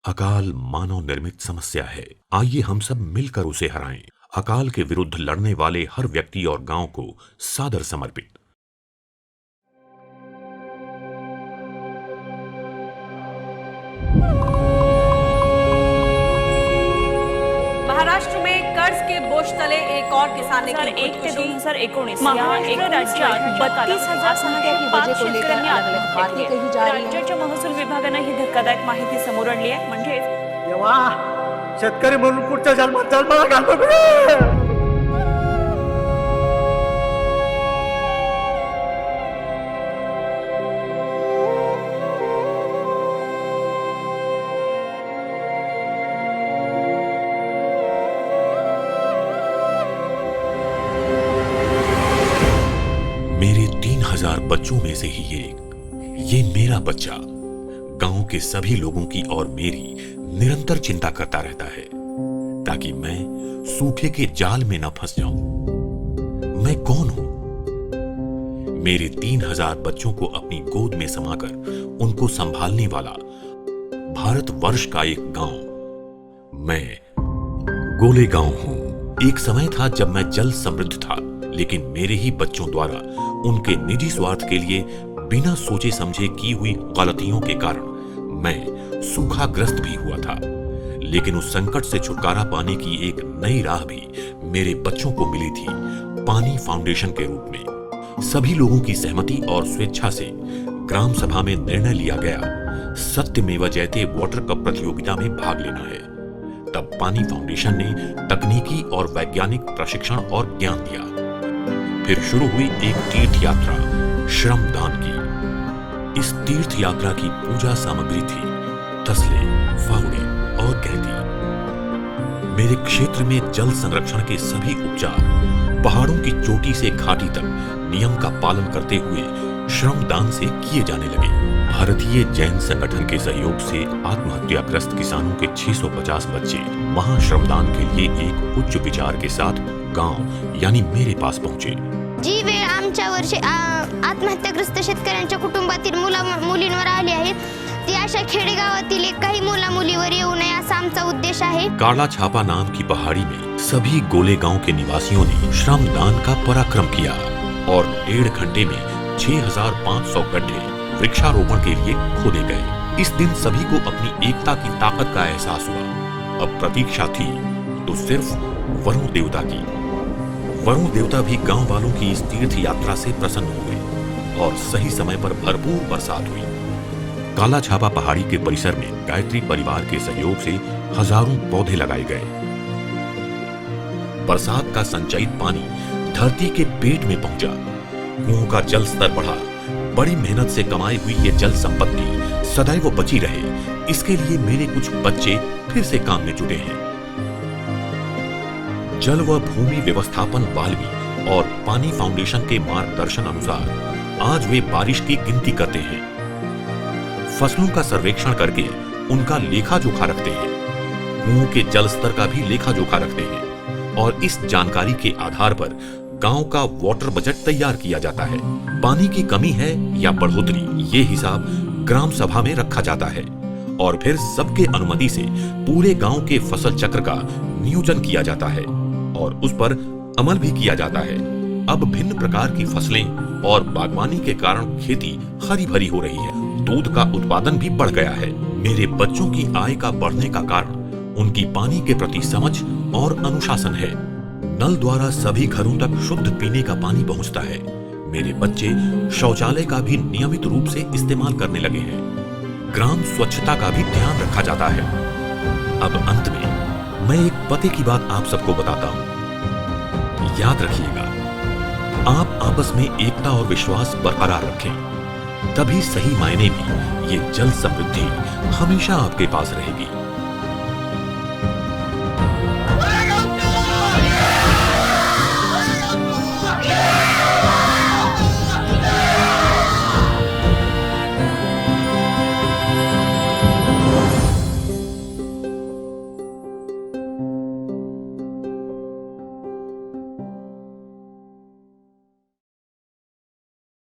अकाल मानव निर्मित समस्या है। आइए हम सब मिलकर उसे हराएं। अकाल के विरुद्ध लड़ने वाले हर व्यक्ति और गांव को सादर समर्पित। महाराष्ट्र में कर्ज के बोझ तले एक और किसान ने 2001 ते 2019 महाराष्ट्र राज्यात 32,605 शेतकऱ्यांनी आत्महत्या केली. राज्याच्या महसूल विभागाने ही धक्कादायक माहिती समोर आणली आहे. म्हणजे देवा, शेतकरी म्हणून पुढच्या जन्मात जन्माला घालतो. मेरे 3000 बच्चों में से ही ये मेरा बच्चा गांव के सभी लोगों की और मेरी निरंतर चिंता करता रहता है ताकि मैं सूखे के जाल में न फंस जाऊं। मैं कौन हूं? मेरे 3000 बच्चों को अपनी गोद में समाकर उनको संभालने वाला भारतवर्ष का एक गांव मैं गोलेगांव हूं। एक समय था जब मैं जल समृद्ध था, लेकिन मेरे ही बच्चों द्वारा उनके निजी स्वार्थ के लिए बिना सोचे समझे की हुई गलतियों के कारण मैं सूखाग्रस्त भी हुआ था। लेकिन उस संकट से छुटकारा पाने की एक नई राह भी मेरे बच्चों को मिली थी, पानी फाउंडेशन के रूप में। सभी लोगों की सहमति और स्वेच्छा से ग्राम सभा में निर्णय लिया गया, सत्यमेव जयते वाटर कप प्रतियोगिता में भाग लेना है। तब पानी फाउंडेशन ने तकनीकी और वैज्ञानिक प्रशिक्षण और ज्ञान दिया। फिर शुरू हुई एक तीर्थ यात्रा श्रमदान की। इस तीर्थ यात्रा की पूजा सामग्री थी तसले, फावड़े और कहती। मेरे क्षेत्र में जल संरक्षण के सभी उपचार पहाड़ों की चोटी से घाटी तक नियम का पालन करते हुए श्रमदान से किए जाने लगे। भारतीय जैन संगठन के सहयोग से आत्महत्याग्रस्त किसानों के 650 बच्चे महाश्रमदान के लिए एक उच्च विचार के साथ गांव यानी मेरे पास पहुंचे। जी वेळ आमच्यावर आत्महत्याग्रस्त शेतकऱ्यांच्या कुटुंबातील मुलींवर आली आहे, ती अशा खेडेगावातील काही मुला-मुलीवर येऊ नये असा आमचा उद्देश आहे। काला छापा नाम की पहाड़ी में सभी गोलेगांव के निवासियों ने श्रमदान का पराक्रम किया और 1.5 घंटे में 6500 गड्ढे वृक्षारोपण के लिए खोदे गए। इस दिन सभी को अपनी एकता की ताकत का एहसास हुआ। अब प्रतीक्षा थी तो सिर्फ वरुण देवता की। वरुण देवता भी गांव वालों की इस तीर्थ यात्रा से प्रसन्न हुए और सही समय पर भरपूर बरसात हुई। काला छापा पहाड़ी के परिसर में गायत्री परिवार के सहयोग से हजारों पौधे लगाए गए। बरसात का संचयित पानी धरती के पेट में पहुंचा, कुओं का जल स्तर बढ़ा। बड़ी मेहनत से कमाई हुई ये जल संपत्ति सदैव बची रहे, इसके लिए मेरे कुछ बच्चे फिर से काम में जुटे हैं। जल व भूमि व्यवस्थापन वाल्मी और पानी फाउंडेशन के मार्गदर्शन अनुसार आज वे बारिश की गिनती करते हैं, फसलों का सर्वेक्षण करके उनका लेखा जोखा रखते हैं, कुओं के जल स्तर का भी लेखा जोखा रखते हैं और इस जानकारी के आधार पर गांव का वाटर बजट तैयार किया जाता है। पानी की कमी है या बढ़ोतरी, ये हिसाब ग्राम सभा में रखा जाता है और फिर सबके अनुमति से पूरे गांव के फसल चक्र का नियोजन किया जाता है और उस पर अमल भी किया जाता है। अब भिन्न प्रकार की फसलें और बागवानी के कारण खेती हरी भरी हो रही है। दूध का उत्पादन भी बढ़ गया है। मेरे बच्चों की आय का बढ़ने का कारण उनकी पानी के प्रति समझ और अनुशासन है। नल द्वारा सभी घरों तक शुद्ध पीने का पानी पहुंचता है। मेरे बच्चे शौचालय का भी नियमित रूप से इस्तेमाल करने लगे हैं। ग्राम स्वच्छता का भी ध्यान रखा जाता है। अब अंत में मैं एक पते की बात आप सबको बताता हूं। याद रखिएगा, आप आपस में एकता और विश्वास बरकरार रखें, तभी सही मायने में ये जल समृद्धि हमेशा आपके पास रहेगी।